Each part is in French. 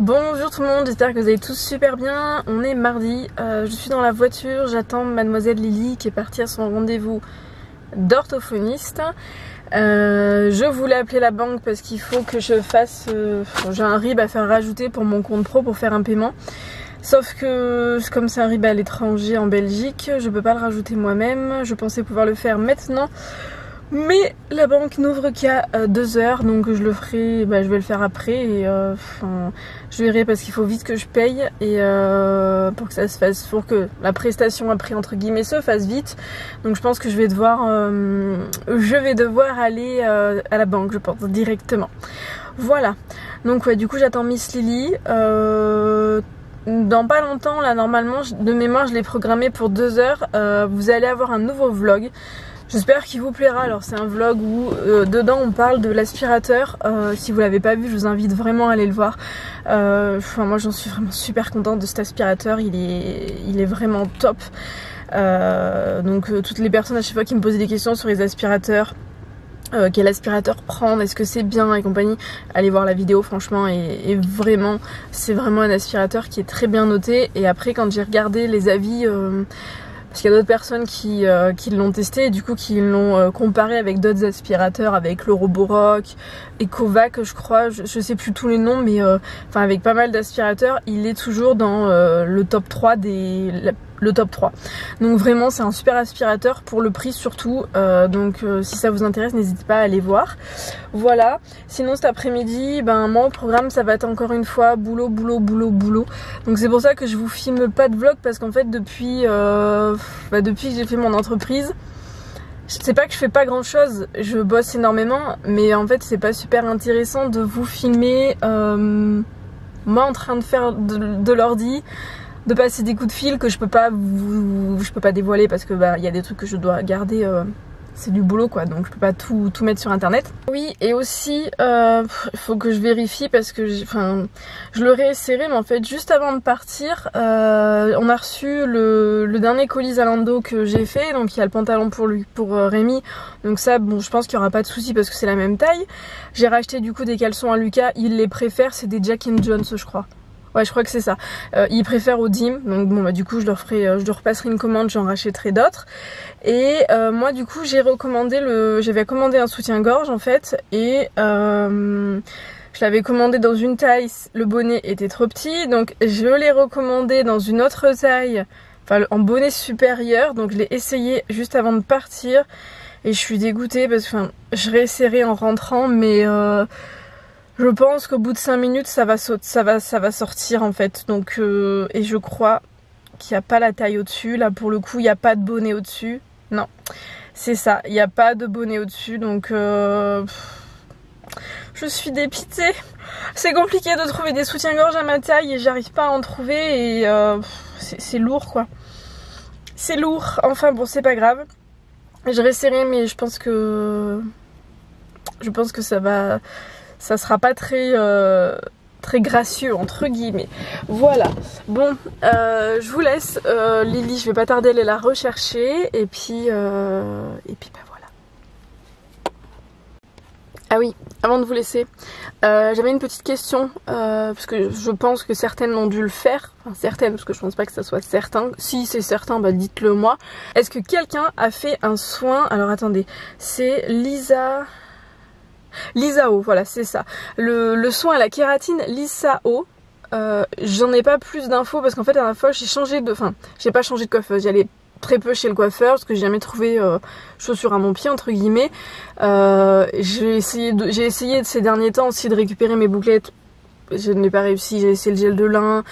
Bonjour tout le monde, j'espère que vous allez tous super bien. On est mardi, je suis dans la voiture, j'attends mademoiselle Lily qui est partie à son rendez-vous d'orthophoniste. Je voulais appeler la banque parce qu'il faut que je fasse... j'ai un RIB à faire rajouter pour mon compte pro pour faire un paiement. Sauf que comme c'est un RIB à l'étranger en Belgique, je peux pas le rajouter moi-même. Je pensais pouvoir le faire maintenant. Mais la banque n'ouvre qu'à 2 heures, donc je le ferai, je vais le faire après et je verrai parce qu'il faut vite que je paye et pour que ça se fasse, pour que la prestation après entre guillemets se fasse vite. Donc je pense que je vais devoir aller à la banque, je pense, directement. Voilà. Donc ouais, du coup j'attends Miss Lily. Dans pas longtemps, là normalement, de mémoire je l'ai programmé pour 2 heures. Vous allez avoir un nouveau vlog. J'espère qu'il vous plaira. Alors c'est un vlog où dedans on parle de l'aspirateur. Si vous l'avez pas vu, je vous invite vraiment à aller le voir. Moi j'en suis vraiment super contente de cet aspirateur. Il est vraiment top. Donc toutes les personnes à chaque fois qui me posaient des questions sur les aspirateurs, quel aspirateur prendre, est-ce que c'est bien et compagnie, allez voir la vidéo franchement et vraiment c'est vraiment un aspirateur qui est très bien noté. Et après quand j'ai regardé les avis, parce qu'il y a d'autres personnes qui l'ont testé et du coup qui l'ont comparé avec d'autres aspirateurs, avec le Roborock, Ecovac je crois, je sais plus tous les noms, mais avec pas mal d'aspirateurs, il est toujours dans le top 3 le top 3. Donc vraiment c'est un super aspirateur pour le prix surtout, si ça vous intéresse n'hésitez pas à aller voir. Voilà, sinon cet après-midi moi au programme ça va être encore une fois boulot. Donc c'est pour ça que je vous filme pas de vlog parce qu'en fait depuis que j'ai fait mon entreprise, je sais pas que je fais pas grand chose, je bosse énormément, mais en fait c'est pas super intéressant de vous filmer moi en train de faire de l'ordi, de passer des coups de fil que je peux pas dévoiler parce que y a des trucs que je dois garder, c'est du boulot quoi, donc je peux pas tout mettre sur internet. Oui, et aussi faut que je vérifie parce que je le réessayerai, mais en fait juste avant de partir on a reçu le dernier colis Zalando que j'ai fait, donc il y a le pantalon pour Rémi, donc ça je pense qu'il y aura pas de souci parce que c'est la même taille. J'ai racheté du coup des caleçons à Lucas, il les préfère, c'est des Jack & Jones je crois. Ouais, je crois que c'est ça. Il préfère au Dim, donc du coup je leur repasserai une commande, j'en rachèterai d'autres. Et moi du coup j'avais commandé un soutien-gorge en fait, et je l'avais commandé dans une taille, le bonnet était trop petit, donc je l'ai recommandé dans une autre taille, en bonnet supérieur, donc je l'ai essayé juste avant de partir, et je suis dégoûtée parce que je réessayerai en rentrant, mais je pense qu'au bout de 5 minutes ça va sortir en fait, donc et je crois qu'il n'y a pas la taille au-dessus, là pour le coup il n'y a pas de bonnet au-dessus, non c'est ça, il n'y a pas de bonnet au-dessus, donc je suis dépitée, c'est compliqué de trouver des soutiens-gorge à ma taille et j'arrive pas à en trouver et c'est lourd quoi, c'est lourd, enfin bon c'est pas grave, je réessayerai, mais je pense que ça sera pas très gracieux entre guillemets. Voilà, bon je vous laisse, Lily je vais pas tarder à aller la rechercher et puis voilà. Ah oui, avant de vous laisser, j'avais une petite question, parce que je pense que certaines ont dû le faire, certaines parce que je pense pas que ça soit certain, si c'est certain dites-le moi. Est-ce que quelqu'un a fait un soin, alors attendez, c'est Lisao, voilà c'est ça, le soin à la kératine Lisao. J'en ai pas plus d'infos parce qu'en fait à la fois j'ai pas changé de coiffeuse, j'allais très peu chez le coiffeur parce que j'ai jamais trouvé chaussures à mon pied entre guillemets. J'ai essayé de ces derniers temps aussi de récupérer mes bouclettes, je n'ai pas réussi, j'ai essayé le gel de lin,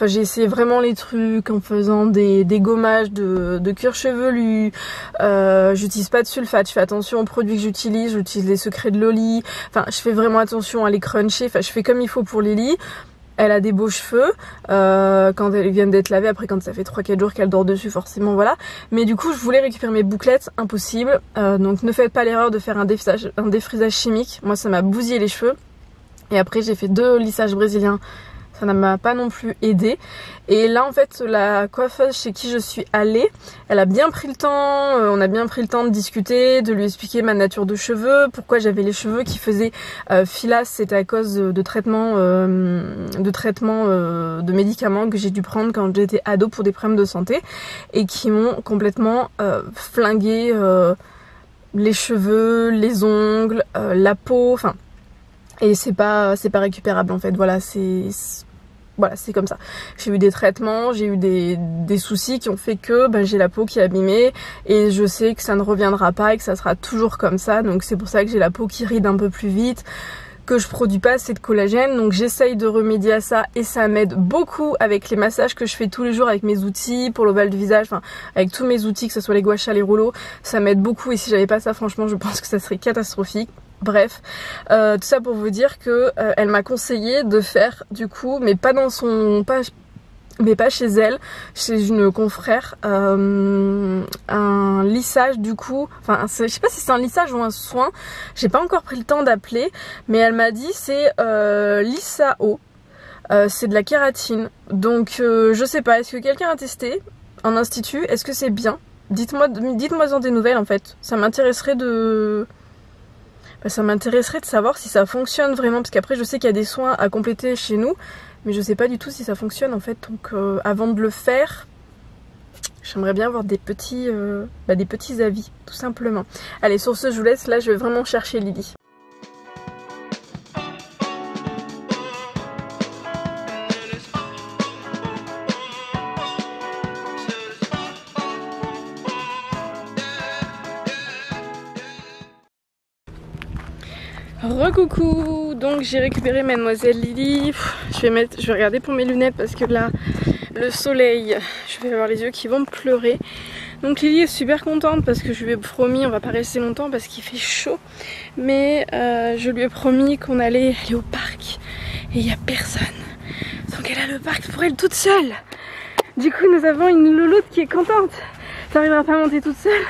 j'ai essayé vraiment les trucs en faisant des gommages de cuir chevelu, j'utilise pas de sulfate, je fais attention aux produits que j'utilise les secrets de Loli, je fais vraiment attention à les cruncher, je fais comme il faut pour Lily. Elle a des beaux cheveux quand elles viennent d'être lavées, après quand ça fait 3-4 jours qu'elle dort dessus forcément voilà. Mais du coup je voulais récupérer mes bouclettes, impossible, donc ne faites pas l'erreur de faire un défrisage chimique, moi ça m'a bousillé les cheveux. Et après j'ai fait 2 lissages brésiliens, ça ne m'a pas non plus aidé. Et là en fait la coiffeuse chez qui je suis allée, elle a bien pris le temps, on a bien pris le temps de discuter, de lui expliquer ma nature de cheveux, pourquoi j'avais les cheveux qui faisaient filasse, c'était à cause de traitements de traitements, de médicaments que j'ai dû prendre quand j'étais ado pour des problèmes de santé et qui m'ont complètement flingué les cheveux, les ongles, la peau, enfin, et c'est pas récupérable en fait. Voilà, c'est comme ça. J'ai eu des traitements, j'ai eu des soucis qui ont fait que j'ai la peau qui est abîmée et je sais que ça ne reviendra pas et que ça sera toujours comme ça. Donc c'est pour ça que j'ai la peau qui ride un peu plus vite, que je produis pas assez de collagène. Donc j'essaye de remédier à ça et ça m'aide beaucoup avec les massages que je fais tous les jours avec mes outils pour l'ovale du visage, enfin avec tous mes outils, que ce soit les gua sha, les rouleaux, ça m'aide beaucoup et si j'avais pas ça, franchement je pense que ça serait catastrophique. Bref, tout ça pour vous dire que elle m'a conseillé de faire du coup, mais pas chez elle, chez une confrère, un lissage du coup, enfin je sais pas si c'est un lissage ou un soin, j'ai pas encore pris le temps d'appeler, mais elle m'a dit c'est Lissao, c'est de la kératine, donc je sais pas, est-ce que quelqu'un a testé en institut, est-ce que c'est bien? Dites-moi en des nouvelles en fait, ça m'intéresserait de savoir si ça fonctionne vraiment, parce qu'après je sais qu'il y a des soins à compléter chez nous, mais je sais pas du tout si ça fonctionne en fait, donc avant de le faire, j'aimerais bien avoir des petits avis, tout simplement. Allez, sur ce je vous laisse, là je vais vraiment chercher Lily. Recoucou, donc j'ai récupéré mademoiselle Lily. Je vais regarder pour mes lunettes parce que là le soleil, je vais avoir les yeux qui vont me pleurer. Donc Lily est super contente parce que je lui ai promis, on va pas rester longtemps parce qu'il fait chaud, mais je lui ai promis qu'on allait aller au parc et il n'y a personne, donc elle a le parc pour elle toute seule. Du coup nous avons une louloute qui est contente. T'arriveras pas à monter toute seule?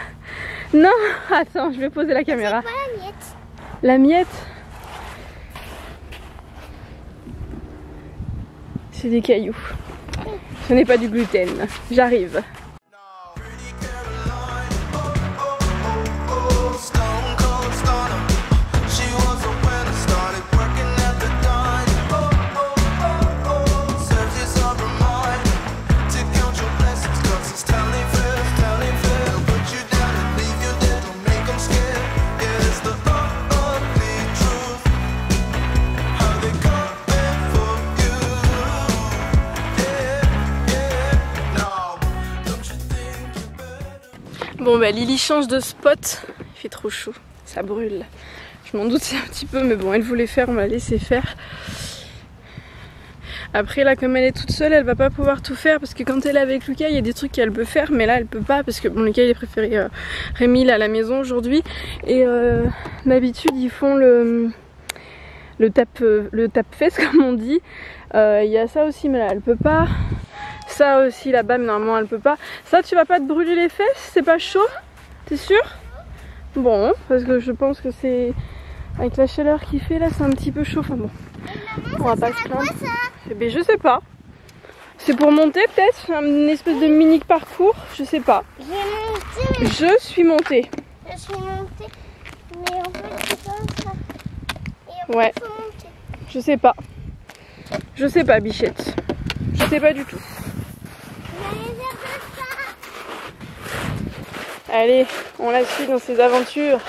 Non, attends, je vais poser la caméra. C'est quoi la miette? La miette, c'est des cailloux. Ce n'est pas du gluten. J'arrive. Bon bah Lily change de spot, il fait trop chaud, ça brûle. Je m'en doutais un petit peu mais bon elle voulait faire, on va la laisser faire. Après là comme elle est toute seule elle va pas pouvoir tout faire parce que quand elle est avec Lucas il y a des trucs qu'elle peut faire mais là elle peut pas parce que bon Lucas il a préféré Rémi à la maison aujourd'hui et d'habitude ils font le tape-fesse comme on dit. Il y a ça aussi mais là elle peut pas. Ça aussi là-bas mais normalement elle peut pas. Ça tu vas pas te brûler les fesses? C'est pas chaud? T'es sûr? Bon parce que je pense que c'est avec la chaleur qu'il fait là c'est un petit peu chaud. Enfin bon, on va pas se plaindre. Mais je sais pas. C'est pour monter peut-être? Une espèce de mini parcours? Je sais pas. Je suis montée. Je suis montée. Mais en fait c'est pas ça. Ouais. Je sais pas. Je sais pas Bichette. Je sais pas du tout. Allez, on la suit dans ses aventures.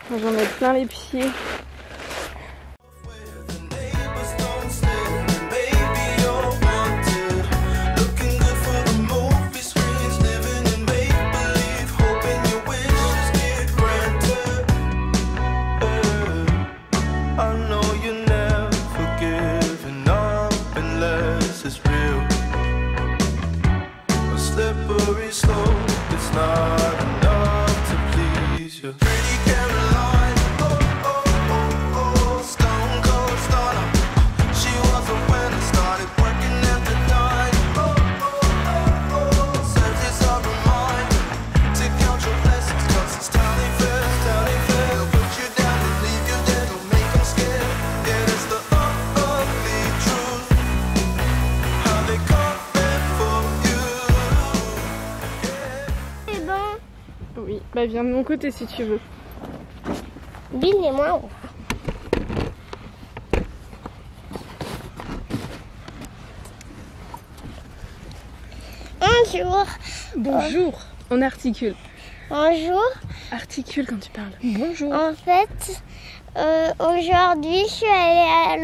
J'en ai plein les pieds. Oui, bah viens de mon côté si tu veux. Bill et moi. Bonjour. Bonjour. On articule. Bonjour. Articule quand tu parles. Bonjour. En fait, aujourd'hui, je suis allée à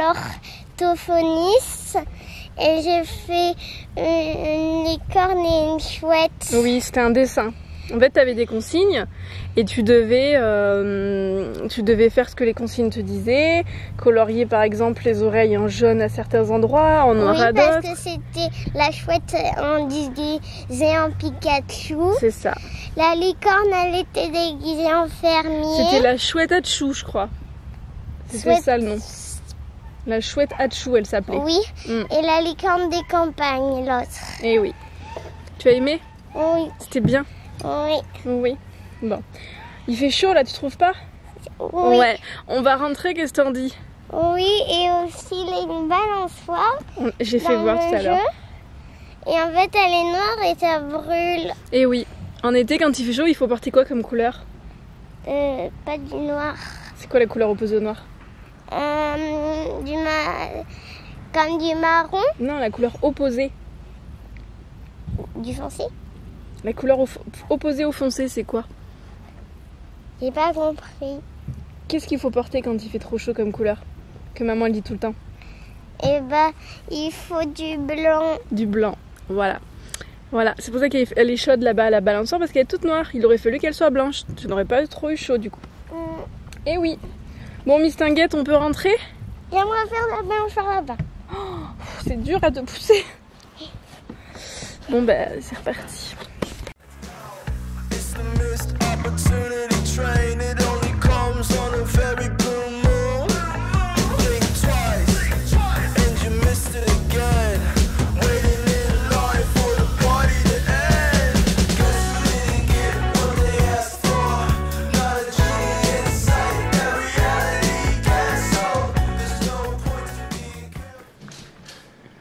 l'orthophoniste et j'ai fait une licorne et une chouette. Oui, c'était un dessin. En fait, tu avais des consignes et tu devais faire ce que les consignes te disaient. Colorier par exemple les oreilles en jaune à certains endroits, en noir à Oui, d'autres. parce que c'était la chouette, on déguisait en Pikachu. C'est ça. La licorne, elle était déguisée en fermier. C'était la chouette Hatchou, je crois. C'était Chouette- ça le nom. La chouette Hatchou, elle s'appelait. Oui, Mm. et la licorne des campagnes, l'autre. Et oui. Tu as aimé? Oui, C'était bien? oui, Oui. Bon. Il fait chaud là, tu trouves pas? oui. Ouais. On va rentrer, qu'est-ce que t'en dis? Oui, et aussi les balançoires. J'ai fait dans voir le tout à l'heure. jeu. Et en fait, elle est noire et ça brûle. Et oui. En été, quand il fait chaud, il faut porter quoi comme couleur? Pas du noir. C'est quoi la couleur opposée au noir? Comme du marron, Non, la couleur opposée. du foncé. La couleur opposée au foncé, c'est quoi? J'ai pas compris. Qu'est-ce qu'il faut porter quand il fait trop chaud comme couleur? Que maman elle dit tout le temps. Et bah, il faut du blanc. Du blanc. Voilà. Voilà. C'est pour ça qu'elle est chaude là-bas à la balançoire parce qu'elle est toute noire. Il aurait fallu qu'elle soit blanche. Tu n'aurais pas trop eu chaud du coup. Eh oui. Bon, Miss Tinguette, on peut rentrer? J'aimerais faire la balançoire là-bas. C'est dur à te pousser. Bon, bah, c'est reparti.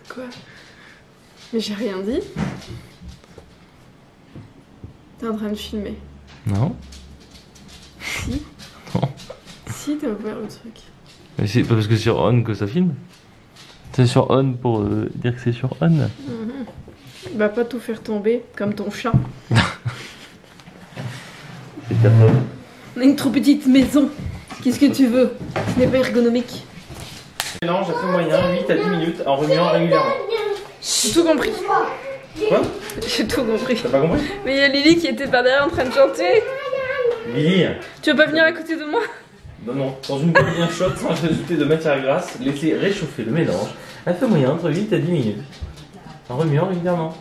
Quoi? Mais j'ai rien dit. T'es en train de filmer. Non. Si. Non. Si, t'as ouvert le truc. Mais c'est pas parce que c'est sur on que ça filme. C'est sur on pour dire que c'est sur on. Va pas tout faire tomber comme ton chat. C'est ta preuve. On a une trop petite maison. Qu'est-ce que tu veux? Ce n'est pas ergonomique. Mélange à feu moyen, 8 à 10 minutes en remuant régulièrement. J'ai tout compris. Quoi? J'ai tout compris. T'as pas compris? Mais il y a Lily qui était par derrière en train de chanter. Lily. Tu veux pas venir à côté de moi? Non, non. Dans une boîte bien chaude sans ajouter de matière grasse, laissez réchauffer le mélange à feu moyen entre 8 à 10 minutes. En remuant régulièrement.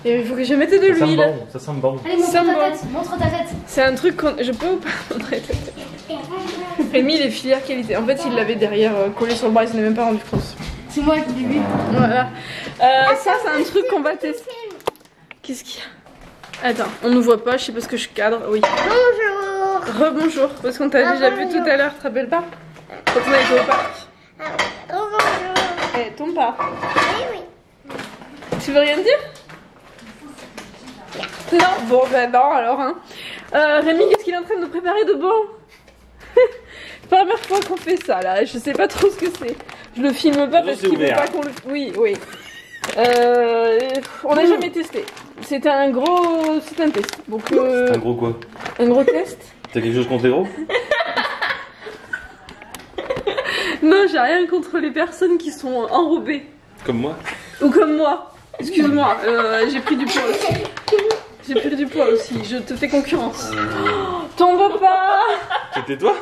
Et il faut que je mette de Ça sent l'huile. bon, ça sent bon. Allez, montre Ça me ta va. tête, montre ta tête. C'est un truc qu'on... Je peux ou pas montrer ta tête? Rémi, les filières qualité. En fait, il l'avait derrière collé sur le bras, il s'en est même pas rendu compte. C'est moi qui l'ai vu. Voilà. Ça, c'est un truc qu'on va tester. Qu'est-ce qu'il y a? Attends, on nous voit pas, je sais pas ce que je cadre. Oui. Bonjour. Rebonjour, parce qu'on t'a déjà vu tout à l'heure, tu te rappelles pas? Quand on a été au parc. Bonjour. Eh, tombe pas. Oui, oui. Tu veux rien dire? Non, bon, ben non, alors, hein. Rémi, qu'est-ce qu'il est en train de nous préparer de bon? Première fois qu'on fait ça, là. Je sais pas trop ce que c'est. Je le filme pas parce qu'il veut pas qu'on le... Oui, oui. On n'a jamais testé. C'était un gros... C'est un test. Donc, Un gros quoi? un gros test. T'as quelque chose contre les gros? Non, j'ai rien contre les personnes qui sont enrobées. Comme moi? Ou comme moi. Excuse-moi, j'ai pris du poids aussi. J'ai pris du poids aussi, je te fais concurrence. Tombe pas! C'était toi?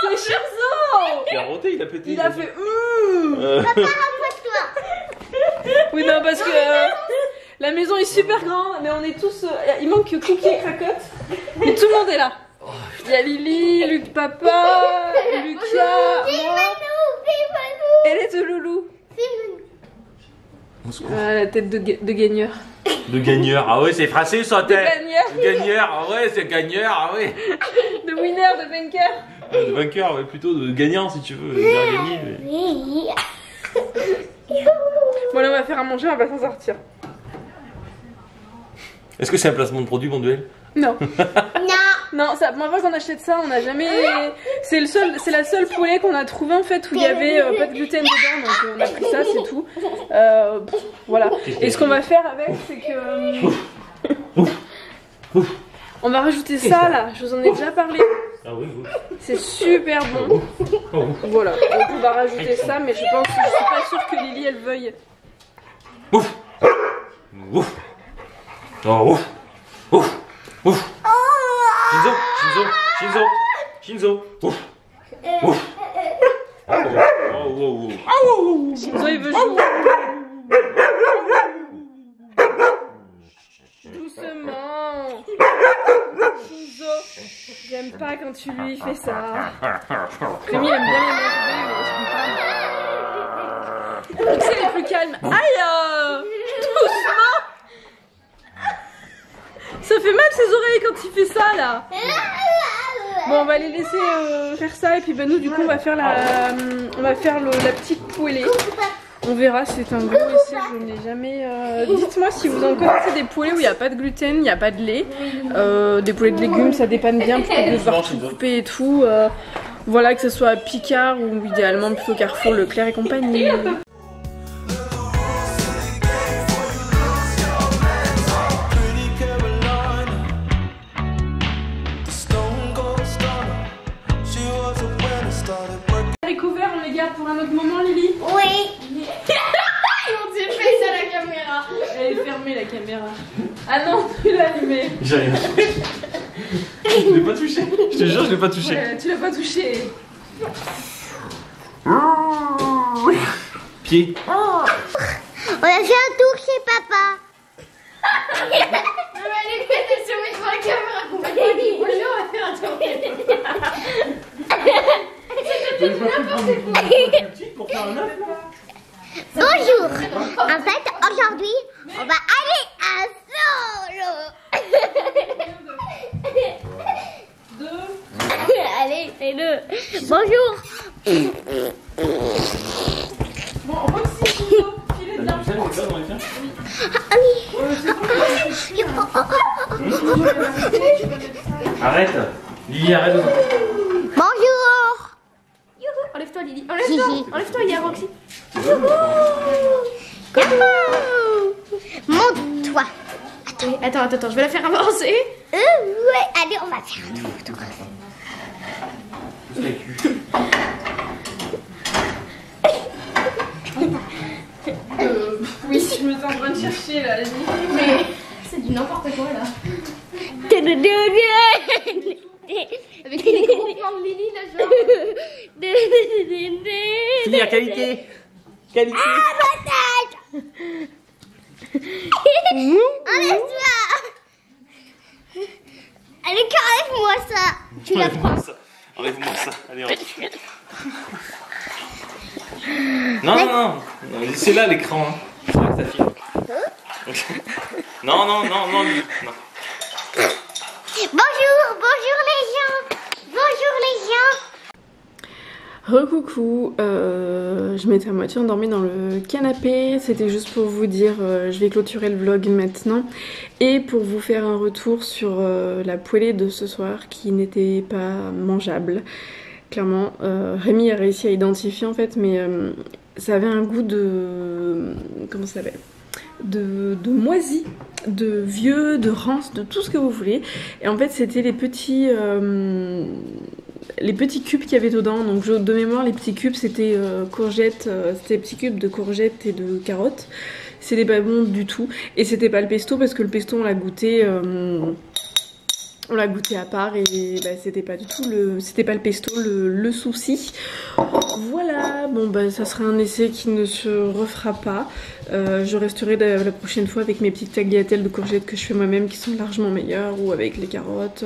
C'est Chirzo! Il a roté, il a pété. Il a fait Oui, non, parce que la maison est super grande, mais on est tous. Il manque que Cookie et Cracotte. Mais tout le monde est là. Il y a Lily, Luc Papa, Lucas, moi et les deux loulous. La tête de gagneur. De gagneur, ah ouais, c'est français ça, tête. gagneur. De gagneur, ah ouais, c'est gagneur, ah ouais. De winner, de vainqueur. De vainqueur, ouais, plutôt de gagnant si tu veux. De bien gagner. Mais... Bon, là, on va faire à manger, on va pas s'en sortir. Est-ce que c'est un placement de produit, mon duel? Non. Non. Non, ça, moi, quand on achète ça, on n'a jamais. C'est la seule poulet qu'on a trouvé en fait où il y avait pas de gluten dedans, donc on a pris ça, c'est tout. Voilà. Et ce qu'on va faire avec, c'est que on va rajouter ça là. Je vous en ai déjà parlé. Ah oui, oui. C'est super bon. Voilà. Donc on va rajouter ça, mais je suis pas sûre que Lily elle veuille. Ouf. Ouf. Oh, ouf. Ouf. Ouf. Shinzo, Shinzo, Shinzo, Shinzo. Ouf. Ouf. Oh, oh, oh. Shinzo il veut jouer. Doucement. Shinzo, j'aime pas quand tu lui fais ça. Rémi aime bien les manger, mais c'est les plus calmes. Aïe, doucement. Ça fait mal ses oreilles quand il fait ça là. Bon, on va les laisser faire ça et puis nous du coup on va faire la petite poêlée. On verra, c'est un gros essai, je n'ai jamais... Dites-moi si vous en connaissez des poêlées où il n'y a pas de gluten, il n'y a pas de lait. Des poêlées de légumes, ça dépanne bien plutôt que de devoir tout couper et tout. Voilà, que ce soit à Picard ou idéalement plutôt Carrefour, Leclerc et compagnie. Recouvert, on les garde pour un autre moment, Lily? Oui. On s'est fait ça à la caméra. Elle est fermée la caméra. Ah non, tu l'as allumée. J'ai rien fait. Je l'ai pas touché. Je te jure, je l'ai pas touché. Ouais, tu l'as pas touché. Pied. On a fait un tour chez papa. Elle est sur la caméra complètement dit bonjour, on va faire un tour. Pour faire un œuf. Bonjour. En fait, aujourd'hui, on va aller à solo. Allez, fais-le. Bonjour. Bon, on voit que si Shinzo, filet de La deuxième, c'est ça dans les tiens? Ah oui. Arrête. Lily, arrête. Bonjour. Enlève-toi Lily, enlève-toi, il y a Roxy. Monte-toi. Oui, attends, je vais la faire avancer. Ouais, allez, on va faire un tour. Oui, je me suis en train de chercher là, Lily. Mais c'est du n'importe quoi là. Avec les gros plans de Lily là, genre. Finir qualité. Qualité. Enlève-toi. Allez, enlève-moi ça. Tu la prends. Enlève-moi ça. Allez, enlève. Non. C'est là l'écran. Hein. C'est là que ça filme. Non. Bonjour les gens. Recoucou, je m'étais à moitié endormie dans le canapé, c'était juste pour vous dire, je vais clôturer le vlog maintenant et pour vous faire un retour sur la poêlée de ce soir qui n'était pas mangeable. Clairement, Rémi a réussi à identifier en fait, mais ça avait un goût de... comment ça s'appelle ? De moisi, de vieux, de rance, de tout ce que vous voulez. Et en fait c'était les petits cubes qu'il y avait dedans. Donc de mémoire les petits cubes c'était courgettes, c'était des petits cubes de courgettes et de carottes. C'était pas bon du tout. Et c'était pas le pesto parce que le pesto on l'a goûté à part et bah, c'était pas du tout le pesto le souci. Voilà, bon bah ça sera un essai qui ne se refera pas. Je resterai la prochaine fois avec mes petites tagliatelles de courgettes que je fais moi-même qui sont largement meilleures ou avec les carottes.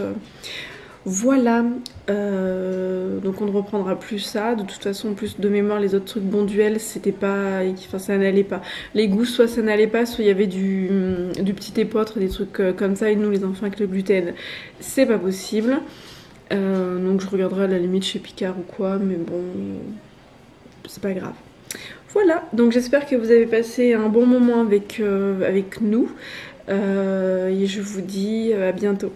Voilà, donc on ne reprendra plus ça. De toute façon, en plus de mémoire, les autres trucs Bonduelle, c'était pas, enfin ça n'allait pas. Les goûts, soit ça n'allait pas, soit il y avait du petit épeautre, des trucs comme ça. Et nous, les enfants avec le gluten, c'est pas possible. Donc je regarderai à la limite chez Picard ou quoi, mais bon, c'est pas grave. Voilà, donc j'espère que vous avez passé un bon moment avec nous. Et je vous dis à bientôt.